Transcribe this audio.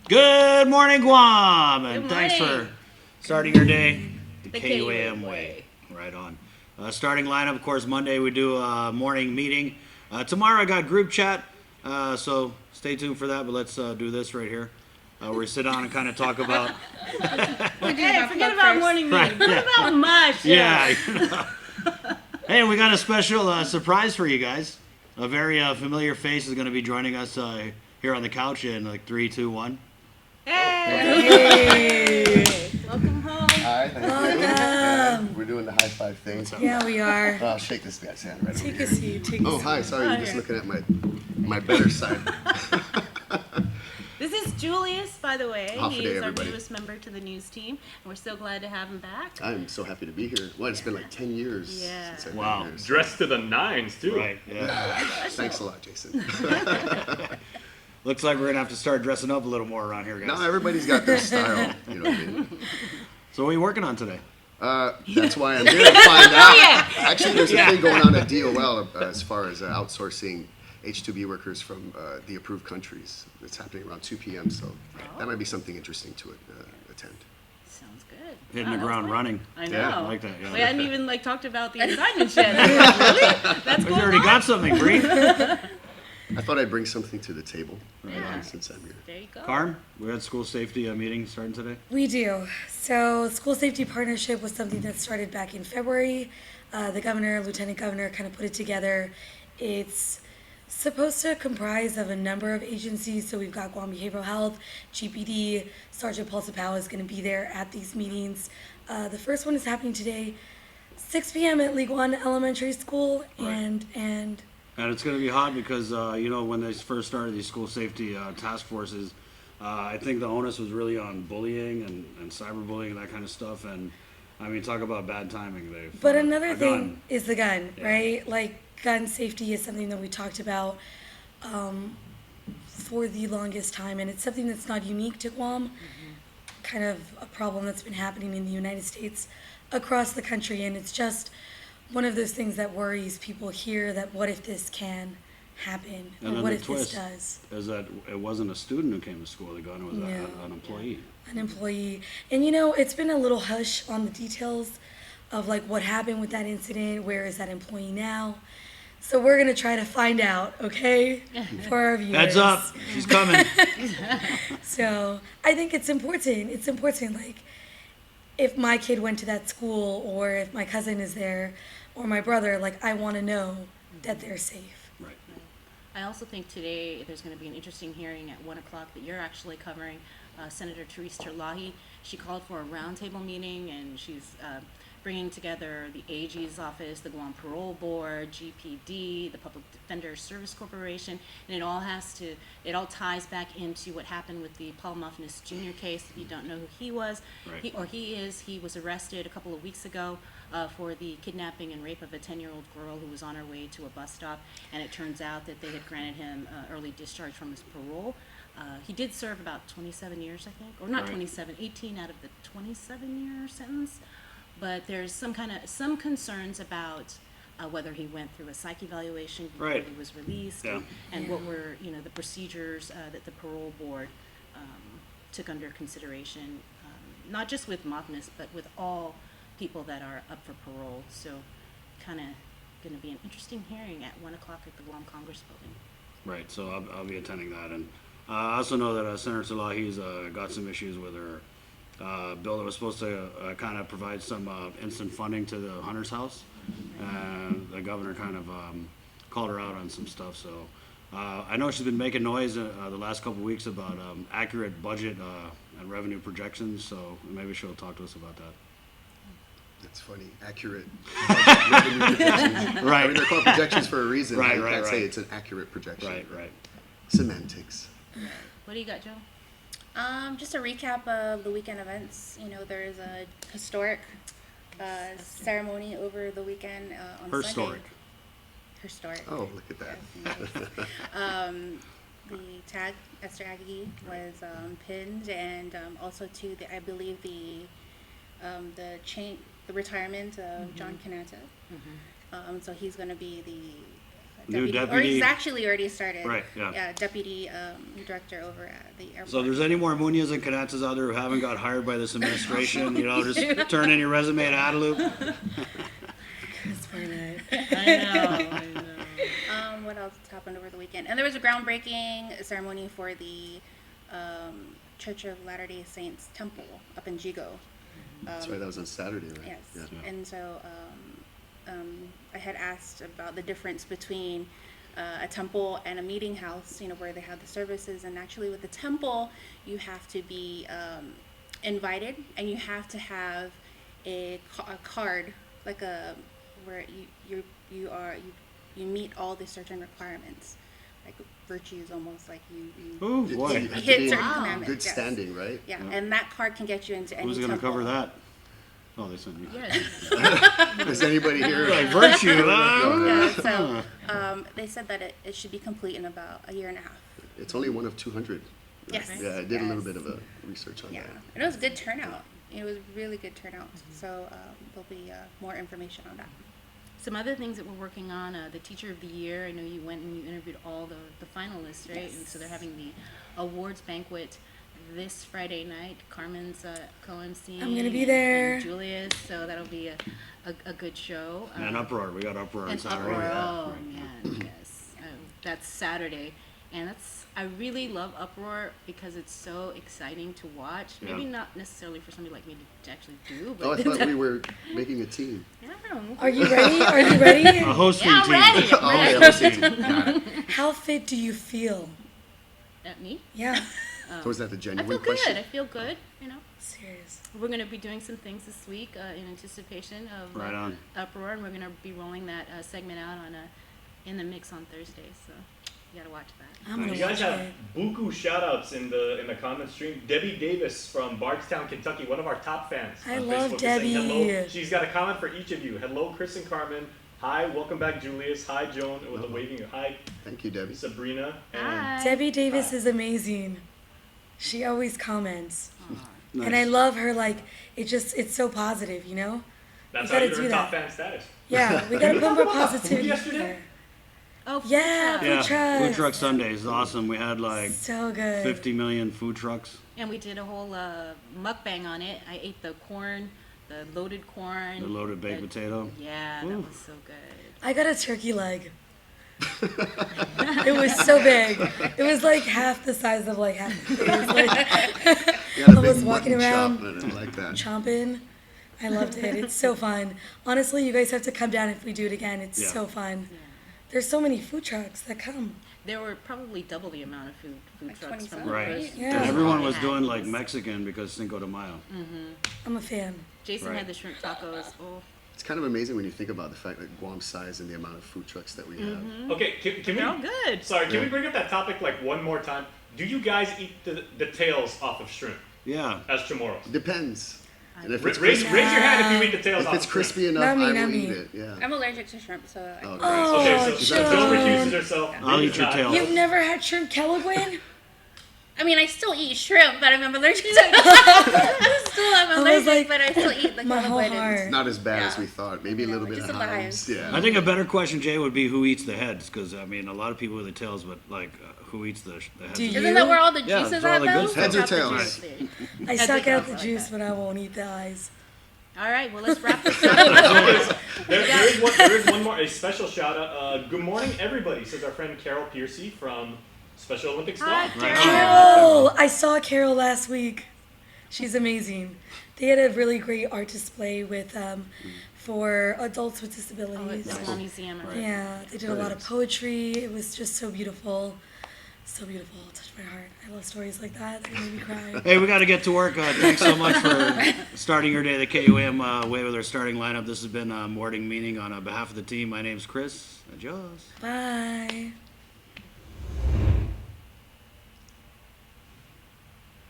Good morning, Guam, and Good thanks for morning. starting your day the The KUAM KUAM way. way. Right on. Starting lineup, of course, Monday we do a morning meeting. Tomorrow I got group chat, so stay tuned for that, but let's do this right here. Where we sit down and kind of talk about. Hey, forget about morning meeting. Right, What about my show? Yeah. Hey, we got a special surprise for you guys. A very familiar face is going to be joining us here on the couch in like 3, 2, 1. Hey. Welcome home. Hi, thank you. Welcome. We're doing the high five thing. Yeah, we are. I'll shake this guy's hand right Take over a here. seat. Take a Oh, seat. hi. Sorry, you're just Hi. looking at my better side. This is Julius, by the way. Half a He day, is our everybody. newest member to the news team, and we're so glad to have him back. I'm so happy to be here. What, it's been like 10 years Yeah. since I've Wow. been here. so- Dressed to the nines, too. Right. Yeah. Thanks a lot, Jason. Looks like we're gonna have to start dressing up a little more around here, guys. Now everybody's got their style, you know what I mean? So what are you working on today? That's why I'm here to find out. yeah. Actually, there's a thing going on at DOL as far as outsourcing H-2B workers from the approved countries. It's happening around 2 p.m., so that might be something interesting to attend. Sounds good. Hitting Wow, the that's ground great. running. I know. Yeah, I like that, yeah. We hadn't even talked about the assignment yet. Really? That's We going already on? got something, Bree. I thought I'd bring something to the table Yeah. since I'm here. There you go. Carm, we had school safety meeting starting today. We do. So, school safety partnership was something that started back in February. The governor, lieutenant governor, kind of put it together. It's supposed to comprise of a number of agencies. So we've got Guam Behavioral Health, GPD, Sergeant Paul Sapao is going to be there at these meetings. The first one is happening today, 6 p.m. at League One Elementary School, Right. and And it's going to be hot because, when they first started these school safety task forces, I think the onus was really on bullying and cyberbullying and that kind of stuff. And, I mean, talk about bad timing. But another a thing gun. is the gun, Yeah. right? Like, gun safety is something that we talked about for the longest time, and it's something that's not unique to Guam. Kind of a problem that's been happening in the United States across the country, and it's just one of those things that worries people here, that what if this can happen, And or then what the if twist this does. is that it wasn't a student who came to school. The gun was No. an employee. An employee. And it's been a little hush on the details of like what happened with that incident. Where is that employee now? So we're gonna try to find out, okay, for our viewers. Heads up, she's coming. So I think it's important. It's important. Like, if my kid went to that school, or if my cousin is there, or my brother, like, I want to know that they're safe. Right. I also think today there's going to be an interesting hearing at 1 o'clock that you're actually covering. Senator Therese Terlahi. She called for a roundtable meeting, and she's bringing together the AG's office, the Guam Parole Board, GPD, the Public Defender Service Corporation, and it all ties back into what happened with the Paul Muffness Jr. case. If you don't know who he was, Right. he was arrested a couple of weeks ago for the kidnapping and rape of a 10-year-old girl who was on her way to a bus stop, and it turns out that they had granted him early discharge from his parole. He did serve about 27 years, I think, or not Right. 27, 18 out of the 27-year sentence. But there's some concerns about whether he went through a psych evaluation before Right. he was released, Yeah. and what were the procedures that the parole board took under consideration, not just with Magnus, but with all people that are up for parole. So, kind of going to be an interesting hearing at 1 o'clock at the Guam Congress Building. Right, so I'll be attending that. And I also know that Senator Salahi's got some issues with her bill that was supposed to kind of provide some instant funding to the Hunter's House. And the governor kind of called her out on some stuff. So I know she's been making noise the last couple of weeks about accurate budget and revenue projections. So maybe she'll talk to us about that. That's funny. Accurate budget revenue projections. Right. I mean, they're called projections for a reason. Right, You right, can't say right. it's an accurate projection. Right. Semantics. What do you got, Joe? Just a recap of the weekend events. There is a historic ceremony over the weekend on Historic. Sunday. Historic. Oh, look at that. The tag, Esther Aggie, was pinned, and also I believe the retirement of John Kanata. So he's going to be the New Or deputy. he's actually already started. Right, yeah. Yeah, deputy director over at the airport. So if there's any more Munoz and Canatzes out there who haven't got hired by this administration, just turn in your resume at Adelup. Chris Barnett. I know. What else happened over the weekend? And there was a groundbreaking ceremony for the Church of Latter-day Saints Temple up in Jigo. That's right, that was on Saturday, right? Yes. Yeah. And so I had asked about the difference between a temple and a meeting house, where they have the services. And actually with the temple, you have to be invited, and you have to have a card, like where you meet all the certain requirements, like virtues, almost like you Oh, You boy. have to hit be in certain commandments. good yes. standing, right? Yeah, and that card can get you into any Who's going to temple. cover that? Oh, they sent you. Yes. Is anybody here? Like virtue. Yeah, so they said that it should be complete in about a year and a half. It's only one of 200. Yes. Yeah, I did a little Yes. bit of a research on Yeah, that. and it was a good turnout. It was really good turnout. So there'll be more information on that. Some other things that we're working on, the Teacher of the Year. I know you went and you interviewed all the finalists, right? And so they're having the awards banquet this Friday night. Carmen's co-emceeing. I'm gonna be there. And Julius, so that'll be a good show. And Uproar. We got Uproar on And Saturday. Uproar, Yeah. oh man, yes. That's Saturday. And I really love Uproar because it's so exciting to watch. Maybe Yeah. not necessarily for somebody like me to actually do, but Oh, I thought we were making a team. yeah, I don't know. Are you ready? Are you ready? A hosting Yeah, team. ready. Oh, yeah, let's see. Got it. How fit do you feel? At me? Yeah. So was that the I genuine feel good. question? I feel good, Serious. We're going to be doing some things this week in anticipation of Right on. Uproar, and we're going to be rolling that segment out on in the mix on Thursday, so you got to watch that. I'm gonna You guys watch have it. buku shout-outs in the comment stream. Debbie Davis from Bardstown, Kentucky, one of our top fans. I on love Facebook, is saying hello. Debbie. She's got a comment for each of you. Hello, Chris and Carmen. Hi, welcome back, Julius. Hi, Joan, with a waving. Hi, Thank you, Debbie. Sabrina. And Hi. Debbie Davis is amazing. She always comments. Nice. And I love her, it's so positive, that's You how gotta you do earn top that. fan status. Yeah, we gotta put more Food positivity yesterday? there. Oh, food Yeah, truck. Yeah, food trucks. Food Truck Sundays is awesome. We had like So good. 50 million food trucks. And we did a whole mukbang on it. I ate the corn, the loaded corn. The loaded baked the- potato. Yeah, Ooh. that was so good. I got a turkey leg. It was so big. It was like half the size of like half the face. Like, You had a I big was walking mutton around chop, and I like that. chomping. I loved it. It's so fun. Honestly, you guys have to come down if we do it again. It's Yeah. so fun. There's so many food trucks that come. There were probably double the amount of food Like trucks from 27, the Right. first. Yeah. And everyone was Yeah. doing like Mexican because Cinco de Mayo. I'm a fan. Jason Right. had the shrimp tacos. Oh, It's kind of amazing when you think about the fact that Guam's size and the amount of food trucks that we have. Okay, can we? they're all good. Sorry, can we Yeah. bring up that topic like one more time? Do you guys eat the tails off of shrimp Yeah. as chamorros? Depends. And if it's Raise crispy, your hand if you eat the tails if off it's of shrimp. crispy enough, Not me, I not will eat me. it. Yeah. I'm allergic to shrimp, so I Okay. Oh, Okay, so Joan. Joan recuses herself. I'll eat your Not- tail. You've never had shrimp Kelaguen? I mean, I still eat shrimp, but I'm allergic to it. Still, I'm I was allergic, like, but I still eat the my whole calabash. heart. Not as bad as Yeah. we thought. Maybe a little bit just of of the hives. hives. Yeah. I think a better question, Jay, would be who eats the heads, because I mean, a lot of people with the tails, but like, who eats the heads? Do you? Isn't that where all the Yeah, juices that's all are, the good though? stuff. Heads or Not the tails? juice there. I Heads suck are out the like juice, that. but I won't eat the eyes. All right, well, let's wrap this up. There is one more, a special shout out. Good morning, everybody, says our friend Carol Piercy from Special Olympics Hi, Guam. Right. Carol! I saw Carol last week. She's amazing. They had a really great art display with for adults with Oh, at disabilities. the Small Museum. I read. Yeah, they did a lot of poetry. It was just so beautiful. So beautiful. It touched my heart. I love stories like that. They made me cry. Hey, we got to get to work. Thanks so much for starting your day the KUAM way with our starting lineup. This has been a morning meeting on behalf of the team. My name's Chris. Adios. Bye.